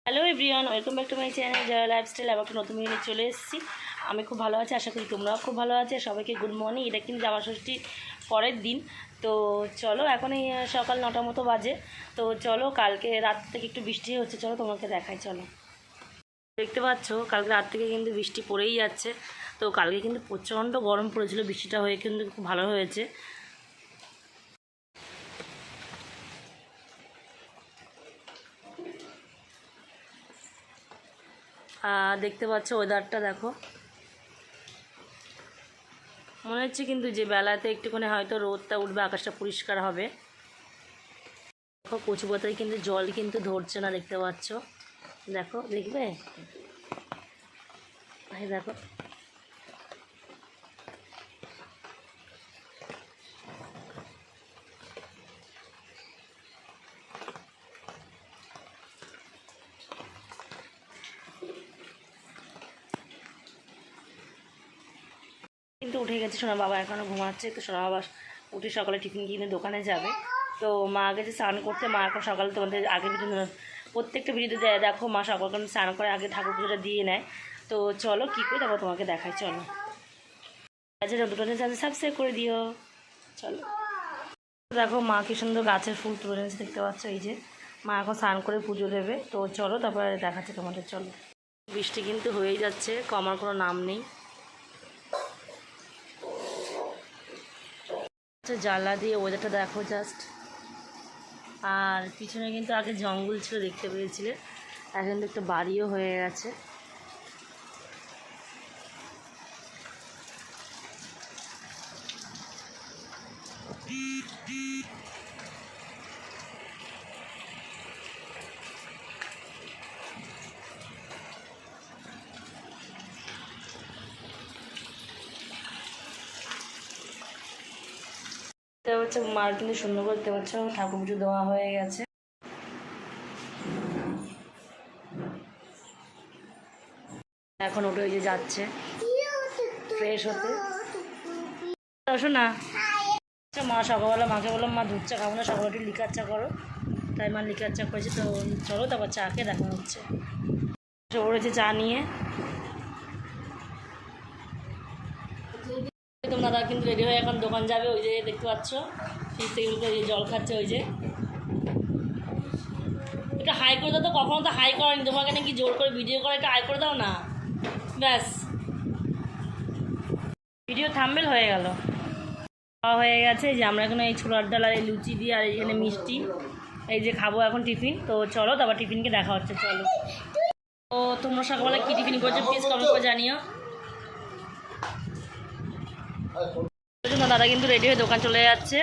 Hello everyone, welcome back to my channel Jaya lifestyle. আবার একটা নতুন ভিডিও চলে এসেছি। আমি খুব ভালো আছি, আশা করি তোমরাও খুব ভালো আছে। সবাইকে গুড মর্নিং। এটা কিন্তু জামা ষষ্ঠীর পরের দিন। তো চলো, এখন এই সকাল 9টার মতো বাজে। তো চলো, কালকে রাত থেকে একটু বৃষ্টি হচ্ছে, চলো তোমাকে দেখাই। চলো, দেখতে পাচ্ছ কালকে রাত থেকে কিন্তু বৃষ্টি পড়েই যাচ্ছে। তো কালকে কিন্তু প্রচণ্ড গরম পড়েছিল, বৃষ্টিটা হয়ে কিন্তু খুব ভালো হয়েছে। দেখতে পাচ্ছ ওয়েদারটা দেখো, মনে হচ্ছে কিন্তু যে বেলাতে একটুখানি হয়তো রোদটা উঠবে, আকাশটা পরিষ্কার হবে। দেখো কচু পাতায় কিন্তু জল কিন্তু ধরছে না, দেখতে পাচ্ছ। দেখো, দেখবে, দেখো কিন্তু উঠে গেছে। সোনা বাবা এখনও ঘুমাচ্ছে। তো সোনা বাবা উঠে সকালে টিফিন কিনে দোকানে যাবে। তো মা গেছে স্নান করতে। মা এখন সকালে তোমাদের আগের ভিডিও, প্রত্যেকটা ভিডিওতে দেয়, দেখো মা সকাল স্নান করে আগে ঠাকুর পুজোটা দিয়ে নেয়। তো চলো কী করে তারপর তোমাকে দেখাই। চলো, আচ্ছা দুটো চ্যানেল সাবস্ক্রাইব করে দিও। চলো, দেখো মা কি সুন্দর গাছের ফুল তুলে নিয়েছে, দেখতে পাচ্ছ। এই যে মা এখন স্নান করে পুজো দেবে। তো চলো তারপরে দেখাচ্ছে তোমাদের। চলো, বৃষ্টি কিন্তু হয়েই যাচ্ছে, কমার কোনো নাম নেই। জানলা দিয়ে ওয়েদারটা দেখো জাস্ট। আর পিছনে কিন্তু আগে জঙ্গল ছিল, দেখতে পেয়েছিলে, এখন কিন্তু একটা বাড়িও হয়ে গেছে। এটা হচ্ছে মার কিন্তু সুন্দর করে, দেখতে পাচ্ছ ঠাকুর পুজো দেওয়া হয়ে গেছে। এখন ওটা ওই যে যাচ্ছে ফ্রেশ হতে। আসো না, মা সকালবেলা মাকে বললাম মা দুধ চা খাবো না, সকালে একটু লিকার চা করো। তাই মা লিকার চা করেছে। তো চলো তারপর চাকে দেখা হচ্ছে। ওরেছে চা নিয়ে। তোমার দাদা কিন্তু রেডি হয়ে এখন দোকান যাবে। ওই যে দেখতে পাচ্ছ ফ্রিজ থেকে ওই যে জল খাচ্ছে। ওই যে এটা হাই করে দাও। তো কখনো তো হাই করেনি তোমাকে, নাকি জোর করে ভিডিও করে একটা হাই করে দাও না, ব্যাস ভিডিও থাম্বনেল হয়ে গেল। খাওয়া হয়ে গেছে। যে আমরা এখন এই ছোলার ডাল আর এই লুচি দিয়ে আর এখানে মিষ্টি এই যে খাবো এখন টিফিন। তো চলো তারপর টিফিনকে দেখা হচ্ছে। চলো, তো তোমরা সকালবেলা কী টিফিন করছো প্লিজ কমেন্ট করে জানিও। দাদা কিন্তু রেডি হয়ে দোকান চলে যাচ্ছে।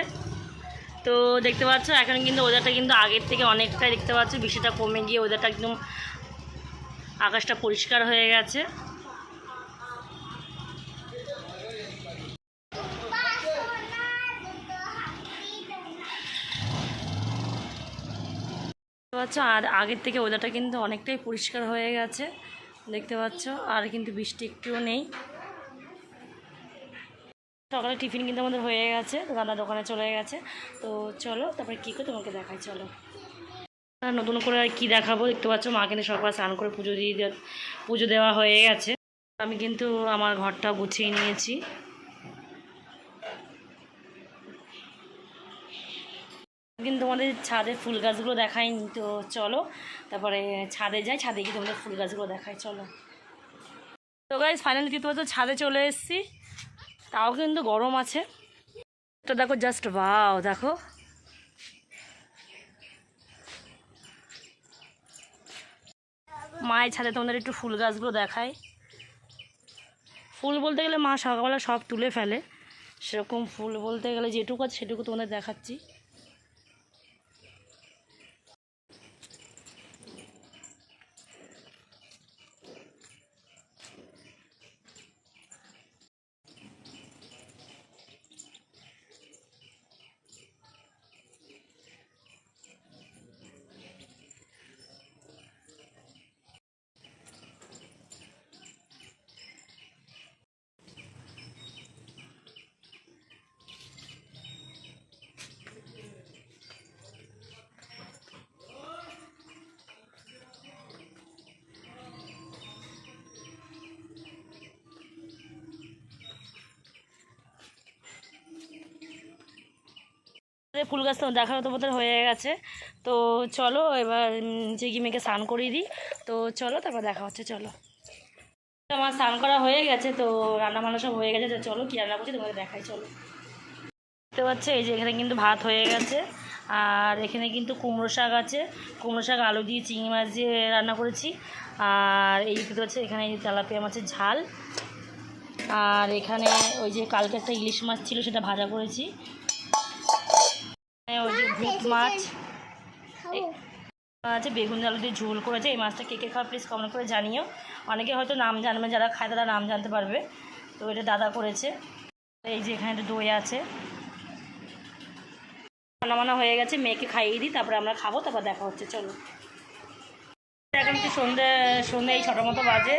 তো দেখতে পাচ্ছ এখন কিন্তু ওয়েদারটা কিন্তু আগের থেকে অনেকটাই, দেখতে পাচ্ছ বৃষ্টিটা কমে গিয়ে ওয়েদারটা একদম আকাশটা পরিষ্কার হয়ে গেছে। দেখতে পাচ্ছ আর আগের থেকে ওয়েদারটা কিন্তু অনেকটাই পরিষ্কার হয়ে গেছে, দেখতে পাচ্ছ। আর কিন্তু বৃষ্টি একটুও নেই। সকালে টিফিন কিন্তু আমাদের হয়ে গেছে, দাদা দোকানে চলে গেছে। তো চলো তারপরে কী করে তোমাকে দেখাই। চলো, নতুন করে আর কী দেখাবো। দেখতে পাচ্ছ মা কিন্তু সকালে স্নান করে পুজো দেওয়া হয়ে গেছে। আমি কিন্তু আমার ঘরটা গুছিয়ে নিয়েছি। কিন্তু তোমাদের ছাদে ফুল গাছগুলো দেখাইনি। তো চলো তারপরে ছাদে যাই, ছাদে গিয়ে তোমাদের ফুল গাছগুলো দেখাই। চলো, তো গাইস ফাইনালি কিন্তু ছাদে চলে এসেছি। তাও কিন্তু গরম আছে। তো দেখো জাস্ট ওয়াও, দেখো মায়ের ছাদে তোমাদের একটু ফুল গাছগুলো দেখায়। ফুল বলতে গেলে মা সকালবেলা সব তুলে ফেলে, সেরকম ফুল বলতে গেলে যেটুকু আছে সেটুকু তোমাদের দেখাচ্ছি। ফুল গাছ তো দেখার তো বোধহয় হয়ে গেছে। তো চলো এবার নিচে গিয়ে মেয়েকে স্নান করিয়ে দিই। তো চলো তারপর দেখা হচ্ছে। চলো, আমার স্নান করা হয়ে গেছে, তো রান্না বান্না সব হয়ে গেছে। তো চলো কী রান্না করছি তোমাদের দেখাই। চলো, দেখতে পাচ্ছ এই যে এখানে কিন্তু ভাত হয়ে গেছে, আর এখানে কিন্তু কুমড়ো শাক আছে। কুমড়ো শাক আলু দিয়ে চিংড়ি মাছ দিয়ে রান্না করেছি। আর এই দেখতে পাচ্ছ এখানে তেলাপিয়া মাছের ঝাল। আর এখানে ওই যে কালকে একটা ইলিশ মাছ ছিল, সেটা ভাজা করেছি। ওই যে ভূত মাছ আছে, বেগুন আলু দিয়ে ঝোল করেছে। এই মাছটা কে কে খাওয়া প্লিজ কমেন্ট করে জানিও। অনেকে হয়তো নাম জানবে, যারা খায় তারা নাম জানতে পারবে। তো এটা দাদা করেছে। এই যে এখানে একটা দই আছে। রান্না বান্না হয়ে গেছে, মেয়েকে খাইয়ে দিই, তারপরে আমরা খাবো, তারপর দেখা হচ্ছে। চলো, এখন তো সন্ধ্যে এই 6টার মতো বাজে।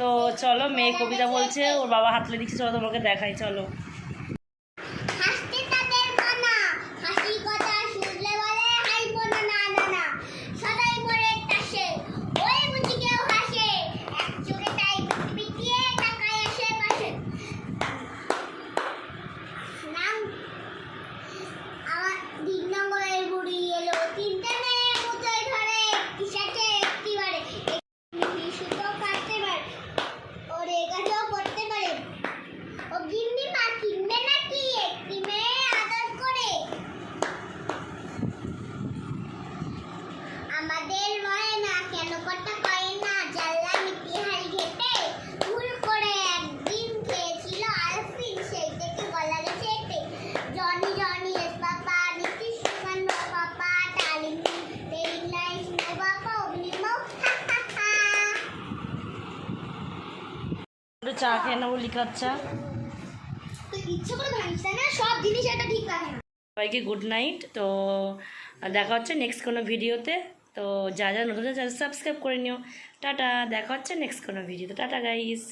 তো চলো, মেয়ে কবিতা বলছে, ওর বাবা হাত তুলে দিচ্ছে। চলো তোমাকে দেখাই। চলো, আমাদের হয় না কেন কথা কয় না জানলা মিটি হাই ঘেটে ভুল করে একদিন খেয়েছিল আলফিন, সেই থেকে গলা গেছে এতে Johnny Johnny yes papa Nitish Kumar no papa darling very nice no papa অগ্নিমো একটু চা খেয়ে নেবো, লিকার চা। তো ইচ্ছে করে ভাঙিস না, সব জিনিস এটা ঠিক রাখে না। সবাইকে গুড নাইট। তো দেখা হচ্ছে নেক্সট কোনো ভিডিওতে। তো যা যা নতুন চ্যানেল সাবস্ক্রাইব করে নিও। টাটা, দেখা হচ্ছে নেক্সট কোনো ভিডিওতে। Tata guys.